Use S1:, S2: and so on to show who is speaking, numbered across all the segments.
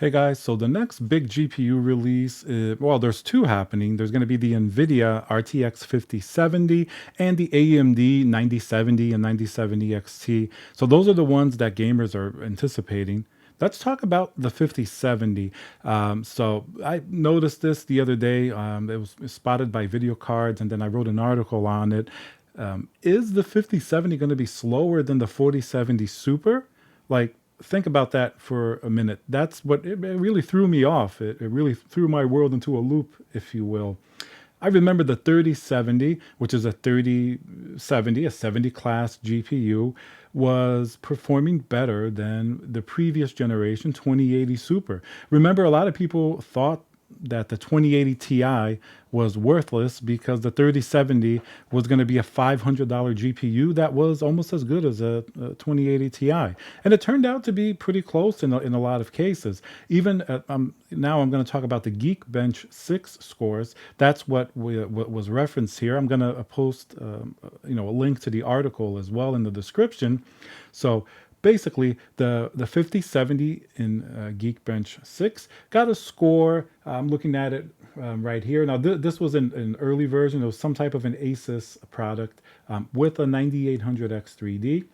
S1: Hey guys, so the next big GPU release, well, there's two happening. There's going to be the NVIDIA RTX 5070 and the AMD 9070 and 9070 XT. So those are the ones that gamers are anticipating. Let's talk about the 5070. So I noticed this the other day. It was spotted by video cards, and then I wrote an article on it. Is the 5070 going to be slower than the 4070 Super? Like, think about that for a minute. That's what it really threw me off. It really threw my world into a loop, if you will. I remember the 3070, which is a 3070, a 70 class GPU, was performing better than the previous generation 2080 Super. Remember, a lot of people thought that the 2080 Ti was worthless because the 3070 was going to be a $500 GPU that was almost as good as a 2080 Ti. And it turned out to be pretty close in a lot of cases. Even now I'm going to talk about the Geekbench 6 scores. That's what was referenced here. I'm going to post a link to the article as well in the description. So basically, the 5070 in Geekbench 6 got a score. I'm looking at it right here. Now, this was an early version. It was some type of an Asus product with a 9800X3D.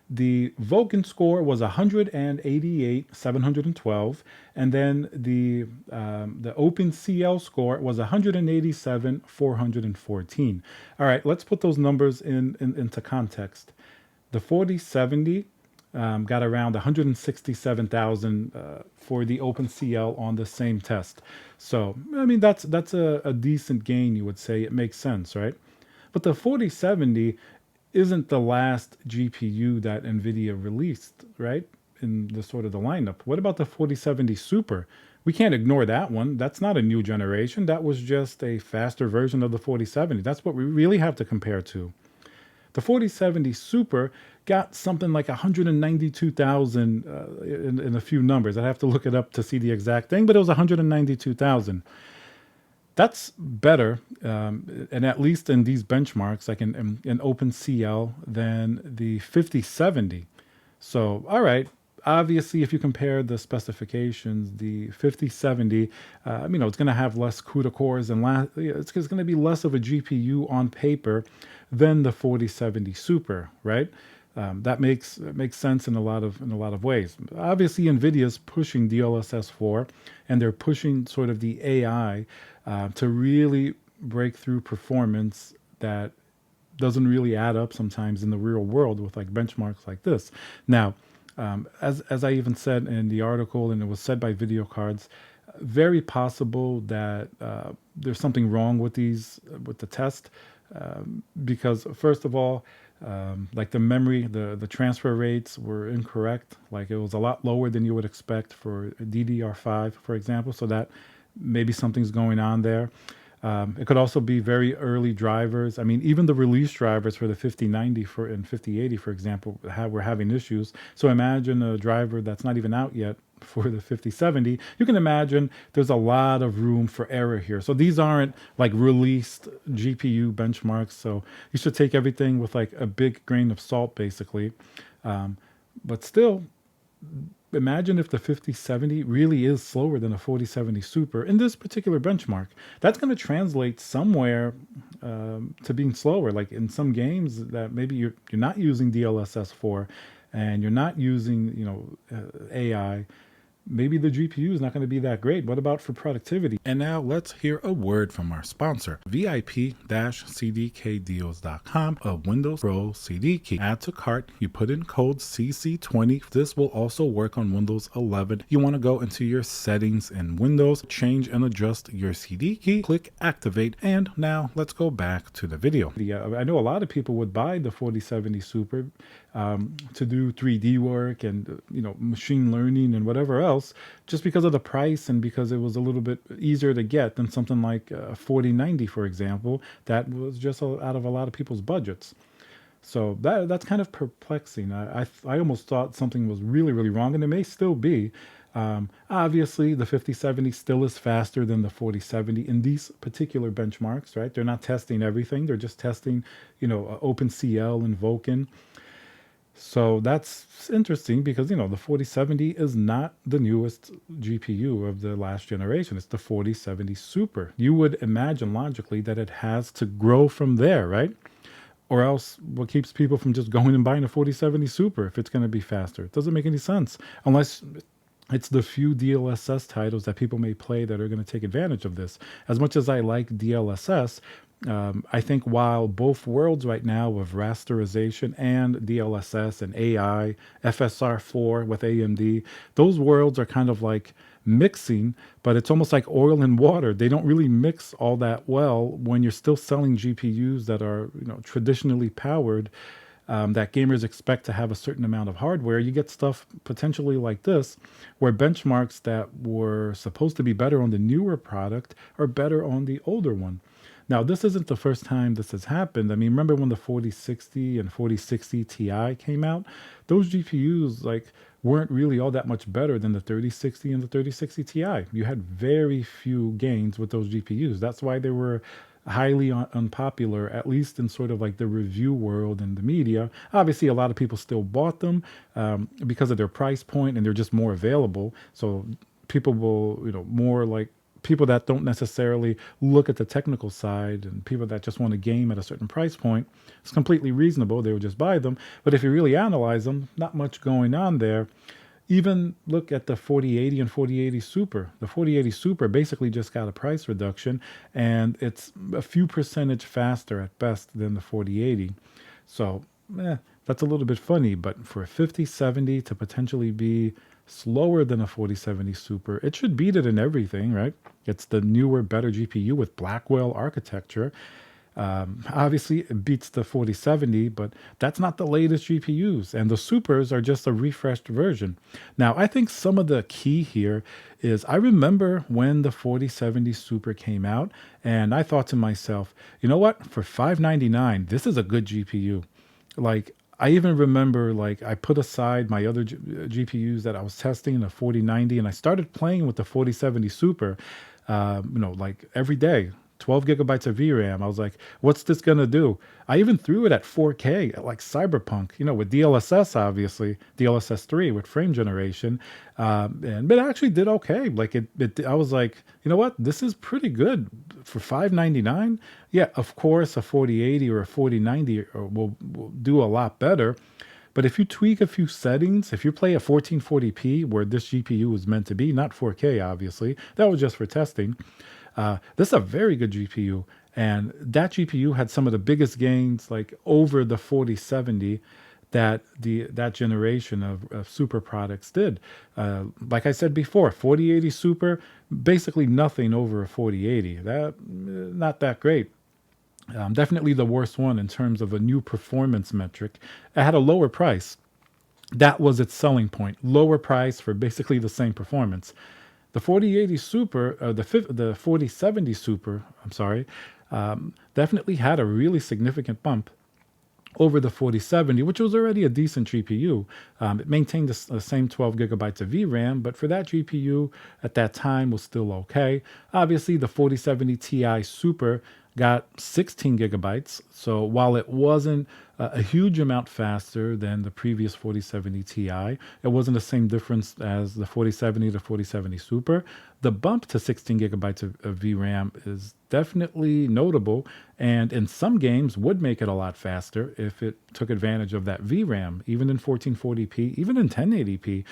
S1: The Vulkan score was 188,712, and then the OpenCL score was 187,414. All right, let's put those numbers into context. The 4070 got around 167,000 for the OpenCL on the same test. So, I mean, that's a decent gain, you would say. It makes sense, right? But the 4070 isn't the last GPU that NVIDIA released, right? In the sort of the lineup. What about the 4070 Super? We can't ignore that one. That's not a new generation. That was just a faster version of the 4070. That's what we really have to compare to. The 4070 Super got something like 192,000 in a few numbers. I'd have to look it up to see the exact thing, but it was 192,000. That's better, and at least in these benchmarks, like in OpenCL, than the 5070. So, all right. Obviously, if you compare the specifications, the 5070, it's going to have less CUDA cores and it's going to be less of a GPU on paper than the 4070 Super, right? That makes sense in a lot of ways. Obviously, NVIDIA's pushing DLSS 4, and they're pushing sort of the AI to really break through performance that doesn't really add up sometimes in the real world with like benchmarks like this. Now, as I even said in the article, and it was said by video cards, very possible that there's something wrong with the test, because first of all, like the memory, the transfer rates were incorrect. Like it was a lot lower than you would expect for DDR5, for example. So that maybe something's going on there. It could also be very early drivers. I mean, even the release drivers for the 5090 and 5080, for example, were having issues. So imagine a driver that's not even out yet for the 5070. You can imagine there's a lot of room for error here. So these aren't like released GPU benchmarks. So you should take everything with like a big grain of salt, basically. But still, imagine if the 5070 really is slower than a 4070 Super in this particular benchmark. That's going to translate somewhere to being slower. Like in some games that maybe you're not using DLSS 4 and you're not using AI. Maybe the GPU is not going to be that great. What about for productivity? And now let's hear a word from our sponsor, VIP-CDKdeals.com, a Windows Pro CD key. Add to cart, you put in code CC20. This will also work on Windows 11. You want to go into your settings in Windows, change and adjust your CD key, click activate, and now let's go back to the video. I know a lot of people would buy the 4070 Super to do 3D work and machine learning and whatever else, just because of the price and because it was a little bit easier to get than something like a 4090, for example, that was just out of a lot of people's budgets. So that's kind of perplexing. I almost thought something was really, really wrong, and it may still be. Obviously, the 5070 still is faster than the 4070 in these particular benchmarks, right? They're not testing everything. They're just testing, OpenCL and Vulkan. So that's interesting because, the 4070 is not the newest GPU of the last generation. It's the 4070 Super. You would imagine logically that it has to grow from there, right? Or else what keeps people from just going and buying a 4070 Super if it's going to be faster? It doesn't make any sense unless it's the few DLSS titles that people may play that are going to take advantage of this. As much as I like DLSS, I think while both worlds right now of rasterization and DLSS and AI, FSR4 with AMD, those worlds are kind of like mixing, but it's almost like oil and water. They don't really mix all that well when you're still selling GPUs that are, traditionally powered, that gamers expect to have a certain amount of hardware. You get stuff potentially like this, where benchmarks that were supposed to be better on the newer product are better on the older one. Now, this isn't the first time this has happened. I mean, remember when the 4060 and 4060 Ti came out? Those GPUs weren't really all that much better than the 3060 and the 3060 Ti. You had very few gains with those GPUs. That's why they were highly unpopular, at least in sort of like the review world and the media. Obviously, a lot of people still bought them because of their price point and they're just more available. So people will, more like people that don't necessarily look at the technical side and people that just want a game at a certain price point, it's completely reasonable. They would just buy them. But if you really analyze them, not much going on there. Even look at the 4080 and 4080 Super. The 4080 Super basically just got a price reduction and it's a few percentage faster at best than the 4080. So, that's a little bit funny, but for a 5070 to potentially be slower than a 4070 Super, it should beat it in everything, right? It's the newer, better GPU with Blackwell architecture. Obviously, it beats the 4070, but that's not the latest GPUs, and the Supers are just a refreshed version. Now, I think some of the key here is I remember when the 4070 Super came out, and I thought to myself, you know what? For $599, this is a good GPU. I even remember I put aside my other GPUs that I was testing, the 4090, and I started playing with the 4070 Super, every day. 12 gigabytes of VRAM. I was like, what's this going to do? I even threw it at 4K, like Cyberpunk, with DLSS, obviously, DLSS 3 with frame generation. But it actually did okay. I was like, you know what? This is pretty good for $599. Yeah, of course, a 4080 or a 4090 will do a lot better. But if you tweak a few settings, if you play a 1440p where this GPU was meant to be, not 4K, obviously, that was just for testing. This is a very good GPU, and that GPU had some of the biggest gains, over the 4070 that generation of super products did. Like I said before, 4080 Super, basically nothing over a 4080. That not that great. Definitely the worst one in terms of a new performance metric. It had a lower price. That was its selling point. Lower price for basically the same performance. The 4080 Super, the 4070 Super, I'm sorry, definitely had a really significant bump over the 4070, which was already a decent GPU. It maintained the same 12 gigabytes of VRAM, but for that GPU at that time was still okay. Obviously, the 4070 Ti Super got 16 gigabytes. So while it wasn't a huge amount faster than the previous 4070 Ti, it wasn't the same difference as the 4070 to 4070 Super. The bump to 16 gigabytes of VRAM is definitely notable, and in some games would make it a lot faster if it took advantage of that VRAM, even in 1440p, even in 1080p,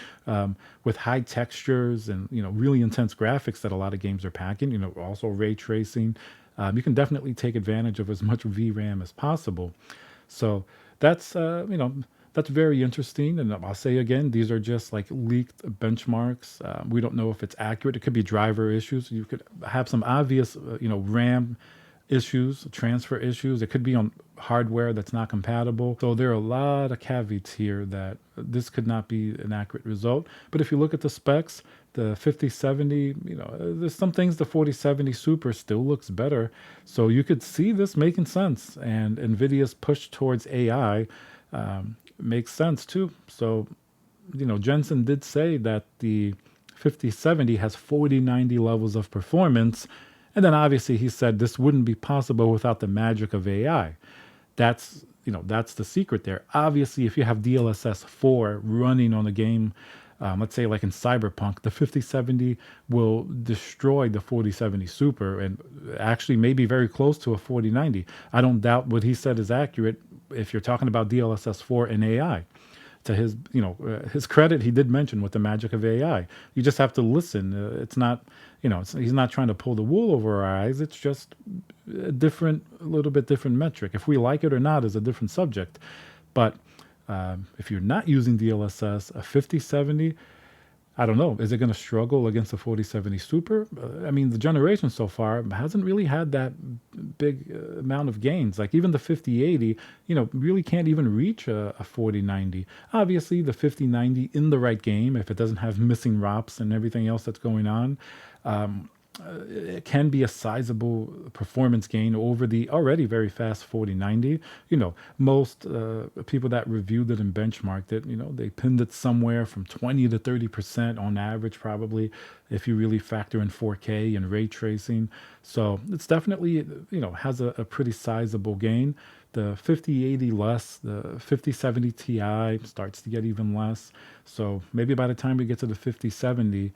S1: with high textures and really intense graphics that a lot of games are packing. Also ray tracing. You can definitely take advantage of as much VRAM as possible. So that's that's very interesting. And I'll say again, these are just leaked benchmarks. We don't know if it's accurate. It could be driver issues. You could have some obvious RAM issues, transfer issues. It could be on hardware that's not compatible. So there are a lot of caveats here that this could not be an accurate result. But if you look at the specs, the 5070, there's some things the 4070 Super still looks better. So you could see this making sense. And NVIDIA's push towards AI makes sense too. So, Jensen did say that the 5070 has 4090 levels of performance. And then obviously he said this wouldn't be possible without the magic of AI. That's that's the secret there. Obviously, if you have DLSS 4 running on a game, let's say like in Cyberpunk, the 5070 will destroy the 4070 Super and actually maybe very close to a 4090. I don't doubt what he said is accurate if you're talking about DLSS 4 and AI. To his, his credit, he did mention with the magic of AI. You just have to listen. It's not, he's not trying to pull the wool over our eyes. It's just a little bit different metric. If we like it or not is a different subject. But if you're not using DLSS, a 5070, I don't know. Is it going to struggle against the 4070 Super? I mean, the generation so far hasn't really had that big amount of gains. Like even the 5080, really can't even reach a 4090. Obviously, the 5090 in the right game, if it doesn't have missing ROPs and everything else that's going on, it can be a sizable performance gain over the already very fast 4090. Most people that reviewed it and benchmarked it, they pinned it somewhere from 20 to 30% on average, probably, if you really factor in 4K and ray tracing. So it's definitely, has a pretty sizable gain. The 5080 less, the 5070 Ti starts to get even less. So maybe by the time we get to the 5070,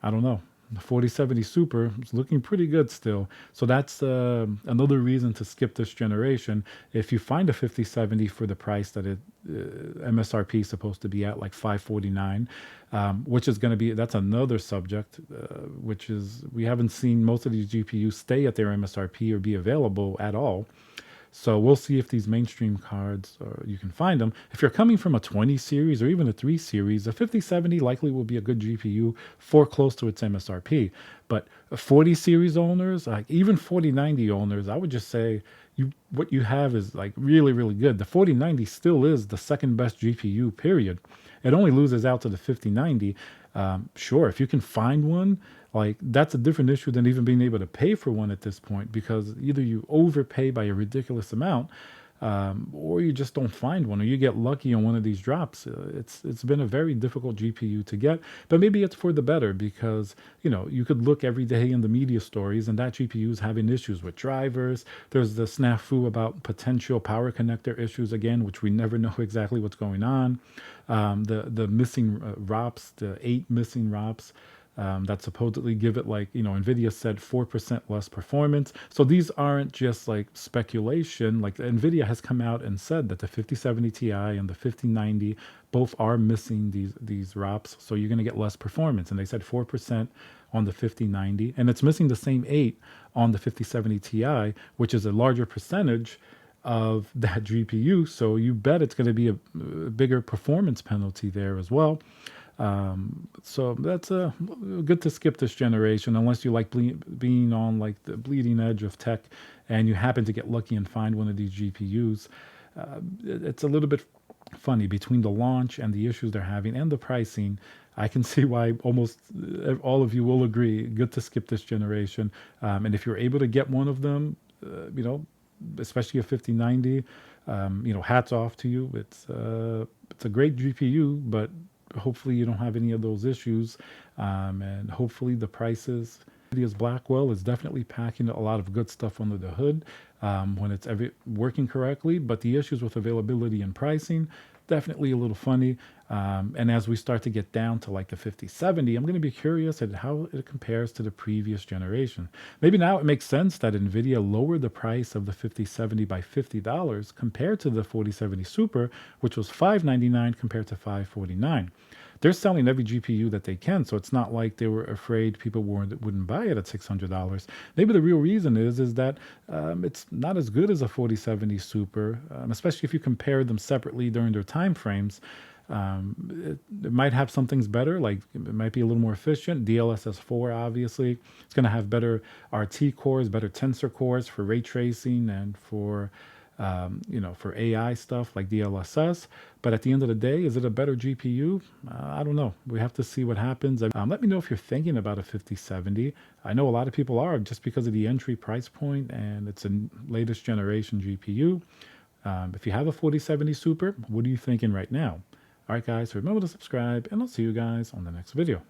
S1: I don't know. The 4070 Super is looking pretty good still. So that's another reason to skip this generation. If you find a 5070 for the price that it MSRP is supposed to be at, like 549, which is going to be, that's another subject, which is we haven't seen most of these GPUs stay at their MSRP or be available at all. So we'll see if these mainstream cards, you can find them. If you're coming from a 20 series or even a 3 series, a 5070 likely will be a good GPU for close to its MSRP. But 40 series owners, like even 4090 owners, I would just say what you have is like really, really good. The 4090 still is the second best GPU, period. It only loses out to the 5090. Sure, if you can find one, like that's a different issue than even being able to pay for one at this point, because either you overpay by a ridiculous amount, or you just don't find one, or you get lucky on one of these drops. It's been a very difficult GPU to get, but maybe it's for the better, because you could look every day in the media stories and that GPU is having issues with drivers. There's the snafu about potential power connector issues again, which we never know exactly what's going on. The missing ROPs, the 8 missing ROPs. That supposedly give it, like, NVIDIA said, 4% less performance. So these aren't just like speculation. Like NVIDIA has come out and said that the 5070 Ti and the 5090 both are missing these ROPs. So you're going to get less performance. And they said 4% on the 5090. And it's missing the same 8 on the 5070 Ti, which is a larger percentage of that GPU. So you bet it's going to be a bigger performance penalty there as well. So that's good to skip this generation unless you like being on like the bleeding edge of tech and you happen to get lucky and find one of these GPUs. It's a little bit funny between the launch and the issues they're having and the pricing. I can see why almost all of you will agree. Good to skip this generation. And if you're able to get one of them, especially a 5090, hats off to you. It's a great GPU, but hopefully you don't have any of those issues, and hopefully the prices. NVIDIA's Blackwell is definitely packing a lot of good stuff under the hood when it's working correctly, but the issues with availability and pricing, definitely a little funny. And as we start to get down to like the 5070, I'm going to be curious at how it compares to the previous generation. Maybe now it makes sense that NVIDIA lowered the price of the 5070 by $50 compared to the 4070 Super, which was $599 compared to $549. They're selling every GPU that they can, so it's not like they were afraid people wouldn't buy it at $600. Maybe the real reason is that it's not as good as a 4070 Super, especially if you compare them separately during their time frames. It might have some things better, like it might be a little more efficient. DLSS 4, obviously. It's going to have better RT cores, better tensor cores for ray tracing and for for AI stuff like DLSS. But at the end of the day, is it a better GPU? I don't know. We have to see what happens. Let me know if you're thinking about a 5070. I know a lot of people are, just because of the entry price point and it's a latest generation GPU. If you have a 4070 Super, what are you thinking right now? All right, guys, remember to subscribe, and I'll see you guys on the next video.